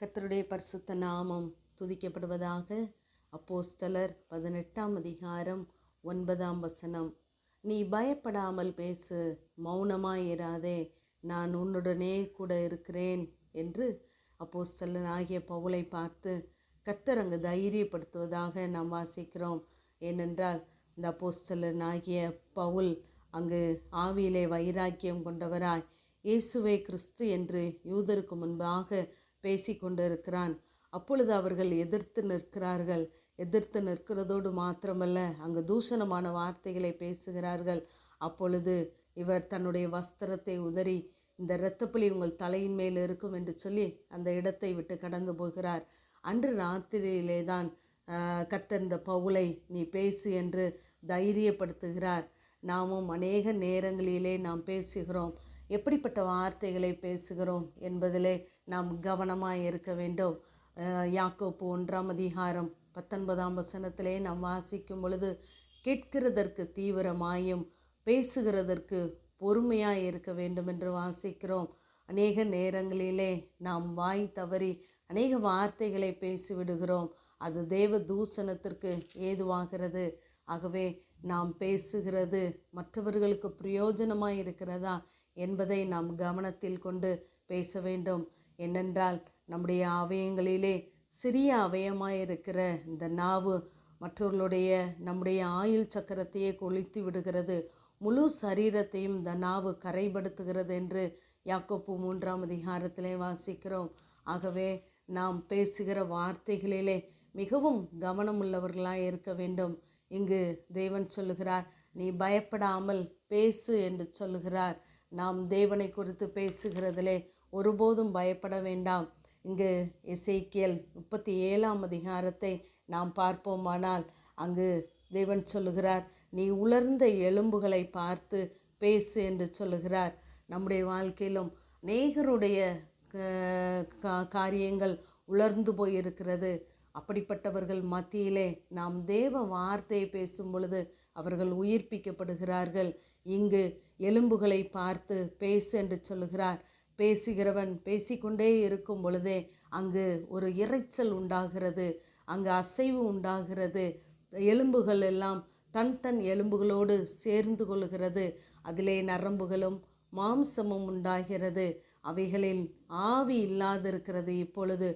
கர்த்தருடைய பரிசுத்த நாமம் துதிக்கப்படுவதாக. அப்போஸ்தலர் 18ஆம் அதிகாரம் 9ஆம் வசனம். நீ பயப்படாமல் பேசு, மௌனமாயிராதே, நான் உன்னுடனே கூட இருக்கிறேன் என்று அப்போஸ்தலன் ஆகிய பவுலை பார்த்து கர்த்தர் அங்கு தைரியப்படுத்துவதாக நாம் வாசிக்கிறோம். ஏனென்றால் இந்த அப்போஸ்தலன் ஆகிய பவுல் அங்கு ஆவியிலே வைராக்கியம் கொண்டவராய் இயேசுவே கிறிஸ்து என்று யூதருக்கு முன்பாக பேசிக்கொண்டிருக்கிறான். அப்பொழுது அவர்கள் எதிர்த்து நிற்கிறார்கள். எதிர்த்து நிற்கிறதோடு மாத்திரமல்ல, அங்கு தூஷணமான வார்த்தைகளை பேசுகிறார்கள். அப்பொழுது இவர் தன்னுடைய வஸ்திரத்தை உதறி, இந்த இரத்தப்பழி உங்கள் தலையின் மேல் இருக்கும் என்று சொல்லி அந்த இடத்தை விட்டு கடந்து போகிறார். அன்று ராத்திரியிலே தான் கர்த்தர் இந்த பவுலை நீ பேசு என்று தைரியப்படுத்துகிறார். நாமும் அநேக நேரங்களிலே நாம் பேசுகிறோம். எப்படிப்பட்ட வார்த்தைகளை பேசுகிறோம் என்பதிலே நாம் கவனமாக இருக்க வேண்டும். யாக்கோப்பு 1ஆம் அதிகாரம் 19ஆம் வசனத்திலே நாம் வாசிக்கும் பொழுது, கேட்கிறதற்கு தீவிரமாயும் பேசுகிறதற்கு பொறுமையாக இருக்க வேண்டும் என்று வாசிக்கிறோம். அநேக நேரங்களிலே நாம் வாய் தவறி அநேக வார்த்தைகளை பேசிவிடுகிறோம். அது தேவ தூஷணத்திற்கு ஏதுவாகிறது. ஆகவே நாம் பேசுகிறது மற்றவர்களுக்கு பிரயோஜனமாக இருக்கிறதா என்பதை நாம் கவனத்தில் கொண்டு பேச வேண்டும். ஏனென்றால் நம்முடைய அவயங்களிலே சிறிய அவயமாயிருக்கிற இந்த நாவு மற்றவர்களுடைய நம்முடைய ஆயுள் சக்கரத்தையே கொளுத்தி விடுகிறது. முழு சரீரத்தையும் இந்த நாவு கரைப்படுத்துகிறது என்று யாக்கோப்பு 3ஆம் அதிகாரத்திலே வாசிக்கிறோம். ஆகவே நாம் பேசுகிற வார்த்தைகளிலே மிகவும் கவனமுள்ளவர்களாக இருக்க வேண்டும். இங்கு தேவன் சொல்லுகிறார், நீ பயப்படாமல் பேசு என்று சொல்லுகிறார். நாம் தேவனை குறித்து பேசுகிறதிலே ஒருபோதும் பயப்பட வேண்டாம். இங்கு எசேக்கியேல் 37ஆம் அதிகாரத்தை நாம் பார்ப்போமானால் அங்கு தேவன் சொல்லுகிறார், நீ உலர்ந்த எலும்புகளை பார்த்து பேசு என்று சொல்லுகிறார். நம்முடைய வாழ்க்கையிலும் அநேகருடைய காரியங்கள் உலர்ந்து போயிருக்கிறது. அப்படிப்பட்டவர்கள் மத்தியிலே நாம் தேவ வார்த்தையை பேசும் பொழுது அவர்கள் உயிர்ப்பிக்கப்படுகிறார்கள். இங்கு எலும்புகளை பார்த்து பேசு என்று சொல்லுகிறார். பேசுகிறவன் பேசிக்கொண்டே இருக்கும் பொழுதே அங்கு ஒரு இரைச்சல் உண்டாகிறது, அங்கு அசைவு உண்டாகிறது. எலும்புகள் எல்லாம் தன் எலும்புகளோடு சேர்ந்து கொள்கிறது. அதிலே நரம்புகளும் மாம்சமும் உண்டாகிறது. அவைகளில் ஆவி இல்லாதிருக்கிறது. இப்பொழுது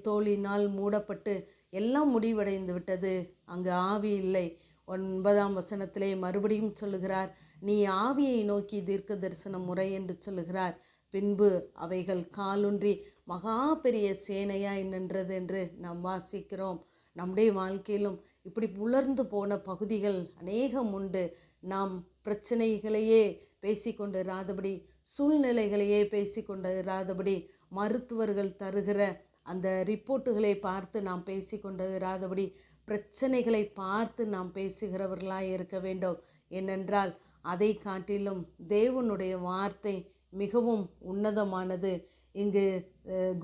தோலினால் மூடப்பட்டு எல்லாம் முடிவடைந்து விட்டது, அங்கு ஆவி இல்லை. 9ஆம் வசனத்திலே மறுபடியும் சொல்லுகிறார், நீ ஆவியை நோக்கி தீர்க்க தரிசனம் முறை என்று சொல்லுகிறார். பின்பு அவைகள் காலூன்றி மகா பெரிய சேனையாய் நின்றது என்று நாம் வாசிக்கிறோம். நம்முடைய வாழ்க்கையிலும் இப்படி உலர்ந்து போன பகுதிகள் அநேகம் உண்டு. நாம் பிரச்சனைகளையே பேசிக்கொண்டு இராதபடி, சூழ்நிலைகளையே பேசிக்கொண்டு இராதபடி, மருத்துவர்கள் தருகிற அந்த ரிப்போர்ட்டுகளை பார்த்து நாம் பேசிக்கொண்டு இராதபடி, பிரச்சனைகளை பார்த்து நாம் பேசுகிறவர்களாக இருக்க வேண்டும். ஏனென்றால் அதை காட்டிலும் தேவனுடைய வார்த்தை மிகவும் உன்னதமானது. இங்கு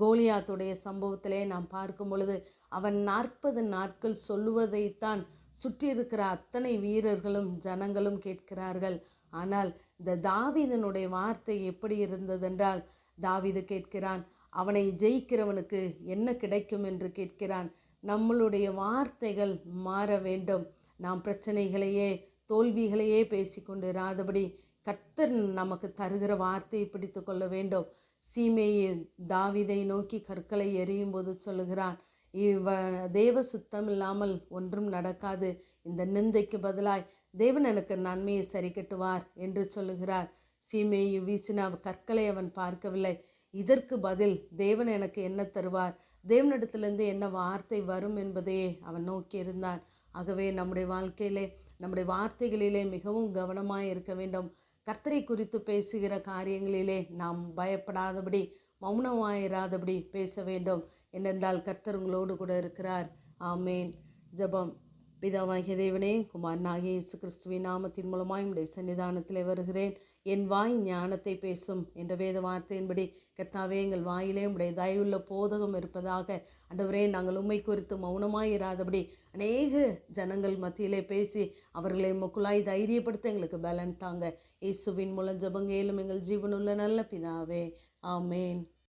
கோலியாத்துடைய சம்பவத்திலே நாம் பார்க்கும் பொழுது, அவன் 40 நாட்கள் சொல்லுவதைத்தான் சுற்றி இருக்கிற அத்தனை வீரர்களும் ஜனங்களும் கேட்கிறார்கள். ஆனால் இந்த தாவீதனுடைய வார்த்தை எப்படி இருந்ததென்றால், தாவீது கேட்கிறான், அவனை ஜெயிக்கிறவனுக்கு என்ன கிடைக்கும் என்று கேட்கிறான். நம்மளுடைய வார்த்தைகள் மாற வேண்டும். நாம் பிரச்சனைகளையே தோல்விகளையே பேசிக்கொண்டு இராதபடி கர்த்தர் நமக்கு தருகிற வார்த்தையை பிடித்து கொள்ள வேண்டும். சீமேயி தாவீதை நோக்கி கற்களை எறியும் போது சொல்லுகிறான், தேவ சித்தம் இல்லாமல் ஒன்றும் நடக்காது. இந்த நிந்தைக்கு பதிலாய் தேவன் எனக்கு நன்மையை சரி கட்டுவார் என்று சொல்லுகிறார். சீமேயி வீசின கற்களை அவன் பார்க்கவில்லை. இதற்கு பதில் தேவன் எனக்கு என்ன தருவார், தேவனிடத்திலிருந்து என்ன வார்த்தை வரும் என்பதையே அவன் நோக்கி இருந்தான். ஆகவே நம்முடைய வாழ்க்கையிலே நம்முடைய வார்த்தைகளிலே மிகவும் கவனமாக இருக்க வேண்டும். கர்த்தரை குறித்து பேசுகிற காரியங்களிலே நாம் பயப்படாதபடி, மௌனமாயிராதபடி பேச வேண்டும். ஏனென்றால் கர்த்தர் உங்களோடு கூட இருக்கிறார். ஆமேன். ஜெபம். பிதாவாகிய தேவனே, குமாரனாகிய இயேசு கிறிஸ்துவின் நாமத்தின் மூலமாய் உம்முடைய சன்னிதானத்திலே வருகிறேன். என் வாய் ஞானத்தை பேசும் என்ற வேத வார்த்தையின்படி கர்த்தாவே, எங்கள் வாயிலே உம்முடைய தயவுள்ள போதகம் இருப்பதாக. ஆண்டவரே, நாங்கள் உம்மை குறித்து மௌனமாயிராதபடி அநேக ஜனங்கள் மத்தியிலே பேசி அவர்களை முக்குலாய் தைரியப்படுத்த எங்களுக்கு பலன் தாங்க. இயேசுவின் மூலம் ஜெபங்கேலும் எங்கள் ஜீவனுள்ள நல்ல பிதாவே. ஆமேன்.